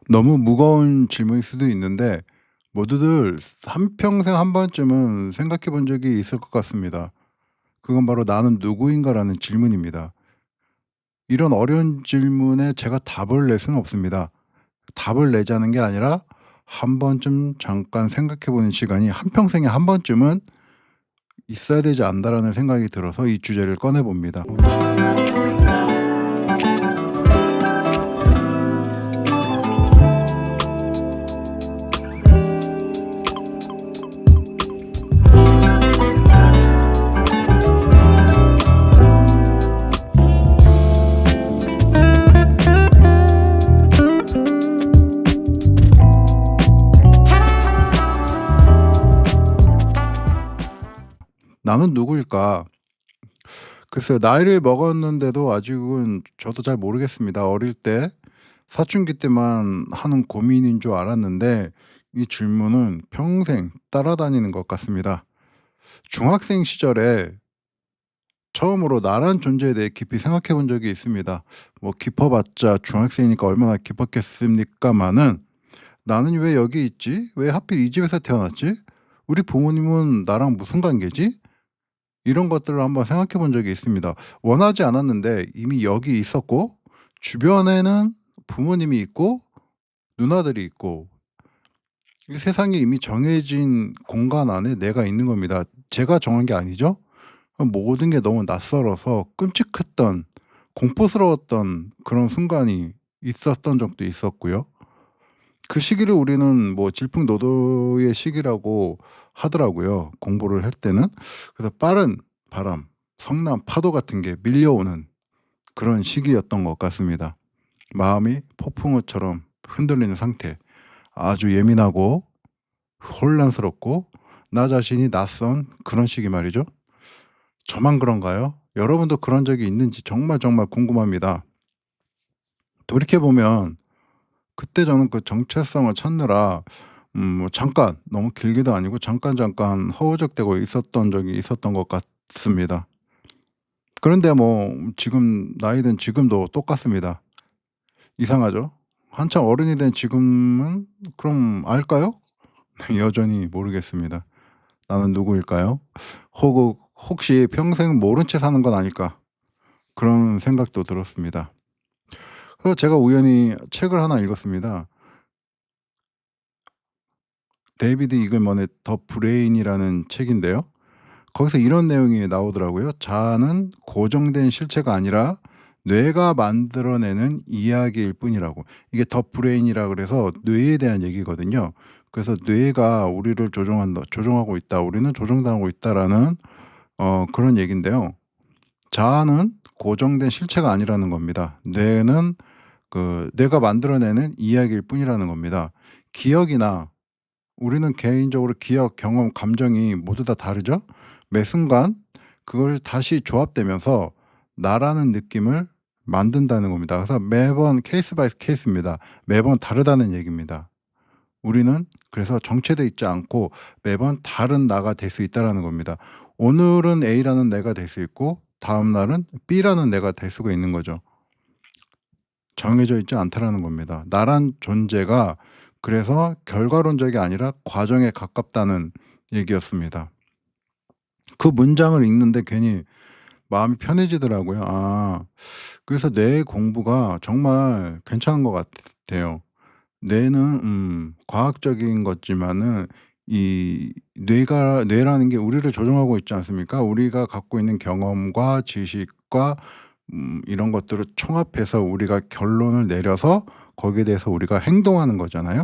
너무 무거운 질문일 수도 있는데 모두들 한평생 한 번쯤은 생각해 본 적이 있을 것 같습니다. 그건 바로 '나는 누구인가.'라는 질문입니다. 이런 어려운 질문에 제가 답을 낼 수는 없습니다. 답을 내자는 게 아니라 한 번쯤 잠깐 생각해 보는 시간이 한평생에 한 번쯤은 있어야 되지 않나라는 생각이 들어서 이 주제를 꺼내 봅니다. 나는 누구일까? 글쎄요. 나이를 먹었는데도 아직은 저도 잘 모르겠습니다. 어릴 때 사춘기 때만 하는 고민인 줄 알았는데 이 질문은 평생 따라다니는 것 같습니다. 중학생 시절에 처음으로 나란 존재에 대해 깊이 생각해 본 적이 있습니다. 뭐 깊어봤자 중학생이니까 얼마나 깊었겠습니까마는 '나는 왜 여기 있지? 왜 하필 이 집에서 태어났지? 우리 부모님은 나랑 무슨 관계지?' 이런 것들을 한번 생각해 본 적이 있습니다. 원하지 않았는데 이미 여기 있었고 주변에는 부모님이 있고 누나들이 있고 이 세상에 이미 정해진 공간 안에 내가 있는 겁니다. 제가 정한 게 아니죠. 모든 게 너무 낯설어서 끔찍했던 공포스러웠던 그런 순간이 있었던 적도 있었고요. 그 시기를 우리는 뭐 질풍노도의 시기라고 하더라고요, 공부를 할 때는. 그래서 빠른 바람, 성난 파도 같은 게 밀려오는 그런 시기였던 것 같습니다. 마음이 폭풍우처럼 흔들리는 상태. 아주 예민하고 혼란스럽고 나 자신이 낯선 그런 시기 말이죠. 저만 그런가요? 여러분도 그런 적이 있는지 정말 정말 궁금합니다. 돌이켜 보면 그때 저는 그 정체성을 찾느라 뭐 잠깐 너무 길게도 아니고 잠깐 허우적대고 있었던 적이 있었던 것 같습니다. 그런데 뭐 지금 나이 든 지금도 똑같습니다. 이상하죠? 한참 어른이 된 지금은 그럼 알까요? 여전히 모르겠습니다. 나는 누구일까요? 혹시 평생 모른 채 사는 건 아닐까? 그런 생각도 들었습니다. 그래서 제가 우연히 책을 하나 읽었습니다. 데이비드 이글먼의 더 브레인이라는 책인데요. 거기서 이런 내용이 나오더라고요. 자아는 고정된 실체가 아니라 뇌가 만들어내는 이야기일 뿐이라고. 이게 더 브레인이라 그래서 뇌에 대한 얘기거든요. 그래서 뇌가 우리를 조종하고 있다. 우리는 조종당하고 있다라는 그런 얘기인데요. 자아는 고정된 실체가 아니라는 겁니다. 뇌는 뇌가 만들어내는 이야기일 뿐이라는 겁니다. 기억이나 우리는 개인적으로 기억, 경험, 감정이 모두 다 다르죠? 매 순간 그걸 다시 조합되면서 나라는 느낌을 만든다는 겁니다. 그래서 매번 케이스 바이 케이스입니다. 매번 다르다는 얘기입니다. 우리는 그래서 정체되어 있지 않고 매번 다른 나가 될 수 있다라는 겁니다. 오늘은 A라는 내가 될 수 있고 다음 날은 B라는 내가 될 수가 있는 거죠. 정해져 있지 않다라는 겁니다. 나란 존재가 그래서 결과론적이 아니라 과정에 가깝다는 얘기였습니다. 그 문장을 읽는데 괜히 마음이 편해지더라고요. 아, 그래서 뇌 공부가 정말 괜찮은 것 같아요. 뇌는 과학적인 거지만은 이 뇌라는 게 우리를 조종하고 있지 않습니까? 우리가 갖고 있는 경험과 지식과 이런 것들을 총합해서 우리가 결론을 내려서 거기에 대해서 우리가 행동하는 거잖아요.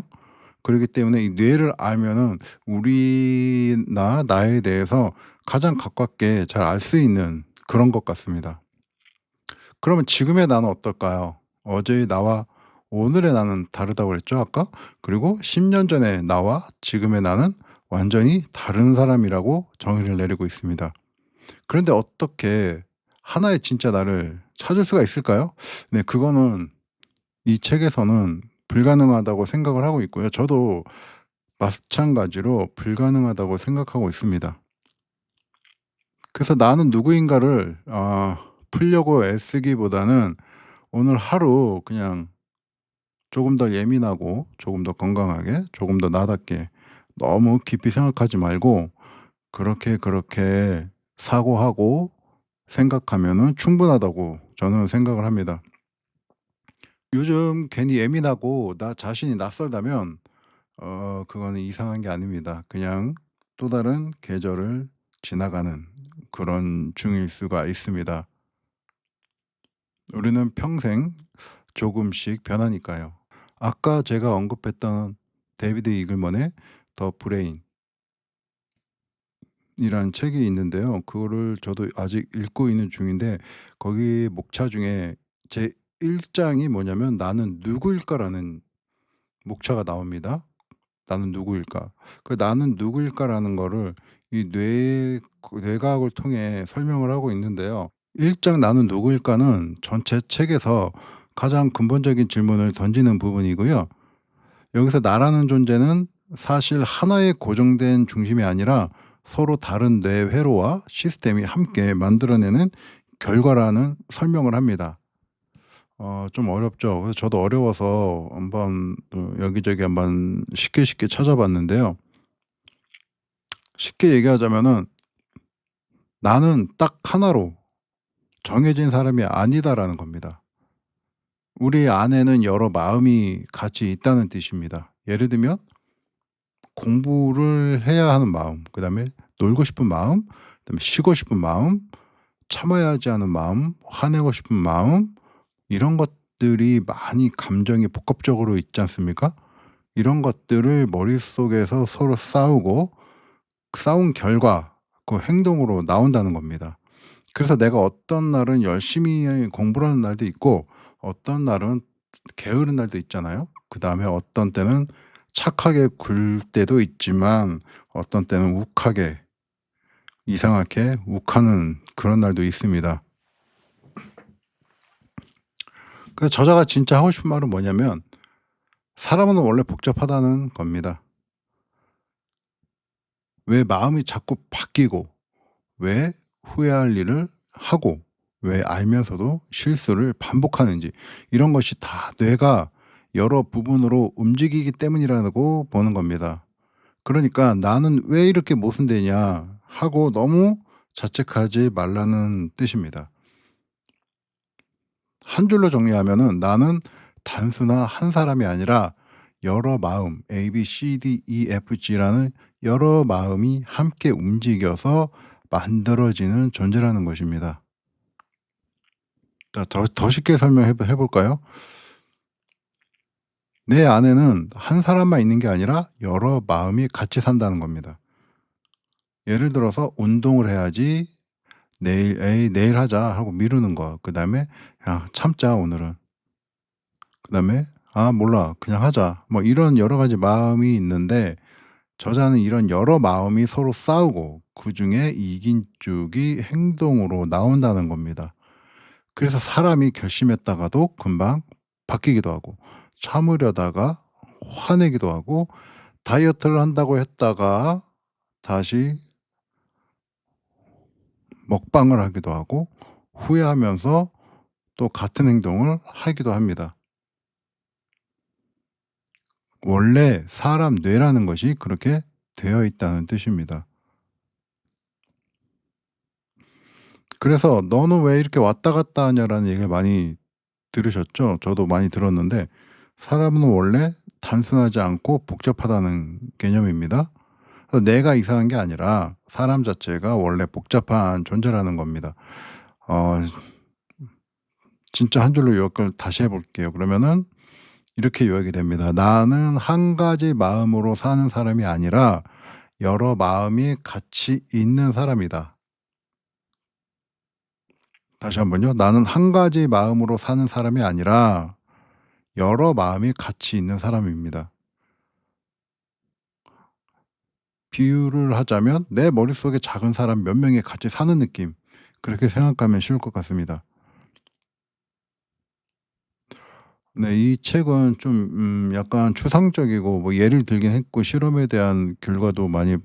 그렇기 때문에 이 뇌를 알면은 우리나 나에 대해서 가장 가깝게 잘 알 수 있는 그런 것 같습니다. 그러면 지금의 나는 어떨까요? 어제의 나와 오늘의 나는 다르다고 그랬죠, 아까? 그리고 10년 전의 나와 지금의 나는 완전히 다른 사람이라고 정의를 내리고 있습니다. 그런데 어떻게 하나의 진짜 나를 찾을 수가 있을까요? 네, 그거는 이 책에서는 불가능하다고 생각을 하고 있고요. 저도 마찬가지로 불가능하다고 생각하고 있습니다. 그래서 나는 누구인가를 풀려고 애쓰기보다는 오늘 하루 그냥 조금 더 예민하고 조금 더 건강하게 조금 더 나답게 너무 깊이 생각하지 말고 그렇게 사고하고 생각하면은 충분하다고 저는 생각을 합니다. 요즘 괜히 예민하고 나 자신이 낯설다면 그거는 이상한 게 아닙니다. 그냥 또 다른 계절을 지나가는 그런 중일 수가 있습니다. 우리는 평생 조금씩 변하니까요. 아까 제가 언급했던 데이비드 이글먼의 더 브레인이란 책이 있는데요. 그거를 저도 아직 읽고 있는 중인데 거기 목차 중에 제 1 장이 뭐냐면 '나는 누구일까?'라는 목차가 나옵니다. '나는 누구일까?' 그 '나는 누구일까?'라는 거를 이 뇌과학을 통해 설명을 하고 있는데요. 1장 '나는 누구일까?'는 전체 책에서 가장 근본적인 질문을 던지는 부분이고요. 여기서 나라는 존재는 사실 하나의 고정된 중심이 아니라 서로 다른 뇌 회로와 시스템이 함께 만들어내는 결과라는 설명을 합니다. 좀 어렵죠. 그래서 저도 어려워서 한번 여기저기 한번 쉽게 찾아봤는데요. 쉽게 얘기하자면은 '나는 딱 하나로 정해진 사람이 아니다.'라는 겁니다. 우리 안에는 여러 마음이 같이 있다는 뜻입니다. 예를 들면 공부를 해야 하는 마음, 그다음에 놀고 싶은 마음, 그다음에 쉬고 싶은 마음, 참아야 하지 않은 마음, 화내고 싶은 마음, 이런 것들이 많이 감정이 복합적으로 있지 않습니까? 이런 것들을 머릿속에서 서로 싸우고 그 싸운 결과 그 행동으로 나온다는 겁니다. 그래서 내가 어떤 날은 열심히 공부를 하는 날도 있고 어떤 날은 게으른 날도 있잖아요. 그다음에 어떤 때는 착하게 굴 때도 있지만 어떤 때는 욱하게 이상하게 욱하는 그런 날도 있습니다. 그래서 저자가 진짜 하고 싶은 말은 뭐냐면 사람은 원래 복잡하다는 겁니다. 왜 마음이 자꾸 바뀌고 왜 후회할 일을 하고 왜 알면서도 실수를 반복하는지 이런 것이 다 뇌가 여러 부분으로 움직이기 때문이라고 보는 겁니다. 그러니까 '나는 왜 이렇게 모순되냐.' 하고 너무 자책하지 말라는 뜻입니다. 한 줄로 정리하면은 나는 단순한 한 사람이 아니라 여러 마음 A, B, C, D, E, F, G라는 여러 마음이 함께 움직여서 만들어지는 존재라는 것입니다. 자 더 쉽게 설명해 볼까요? 내 안에는 한 사람만 있는 게 아니라 여러 마음이 같이 산다는 겁니다. 예를 들어서 운동을 해야지 내일 "에이 내일 하자." 하고 미루는 거. 그다음에 "야 참자 오늘은." 그다음에 "아 몰라. 그냥 하자." 뭐 이런 여러 가지 마음이 있는데 저자는 이런 여러 마음이 서로 싸우고 그중에 이긴 쪽이 행동으로 나온다는 겁니다. 그래서 사람이 결심했다가도 금방 바뀌기도 하고 참으려다가 화내기도 하고 다이어트를 한다고 했다가 다시 먹방을 하기도 하고 후회하면서 또 같은 행동을 하기도 합니다. 원래 사람 뇌라는 것이 그렇게 되어 있다는 뜻입니다. 그래서 "너는 왜 이렇게 왔다 갔다 하냐."라는 얘기를 많이 들으셨죠? 저도 많이 들었는데 사람은 원래 단순하지 않고 복잡하다는 개념입니다. 그래서 내가 이상한 게 아니라 사람 자체가 원래 복잡한 존재라는 겁니다. 어 진짜 한 줄로 요약을 다시 해 볼게요. 그러면은 이렇게 요약이 됩니다. "나는 한 가지 마음으로 사는 사람이 아니라 여러 마음이 같이 있는 사람이다." 다시 한번요. "나는 한 가지 마음으로 사는 사람이 아니라 여러 마음이 같이 있는 사람입니다." 비유를 하자면 내 머릿속에 작은 사람 몇 명이 같이 사는 느낌, 그렇게 생각하면 쉬울 것 같습니다. 네, 이 책은 좀 약간 추상적이고 뭐 예를 들긴 했고 실험에 대한 결과도 많이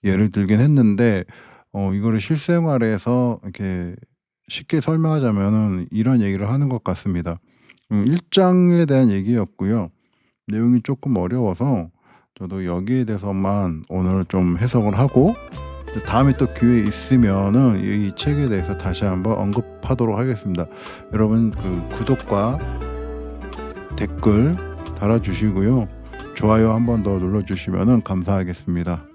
예를 들긴 했는데 이거를 실생활에서 이렇게 쉽게 설명하자면은 이런 얘기를 하는 것 같습니다. 1장에 대한 얘기였고요. 내용이 조금 어려워서 저도 여기에 대해서만 오늘 좀 해석을 하고 다음에 또 기회 있으면은 이 책에 대해서 다시 한번 언급하도록 하겠습니다. 여러분 구독과 댓글 달아주시고요. 좋아요 한번 더 눌러주시면 감사하겠습니다.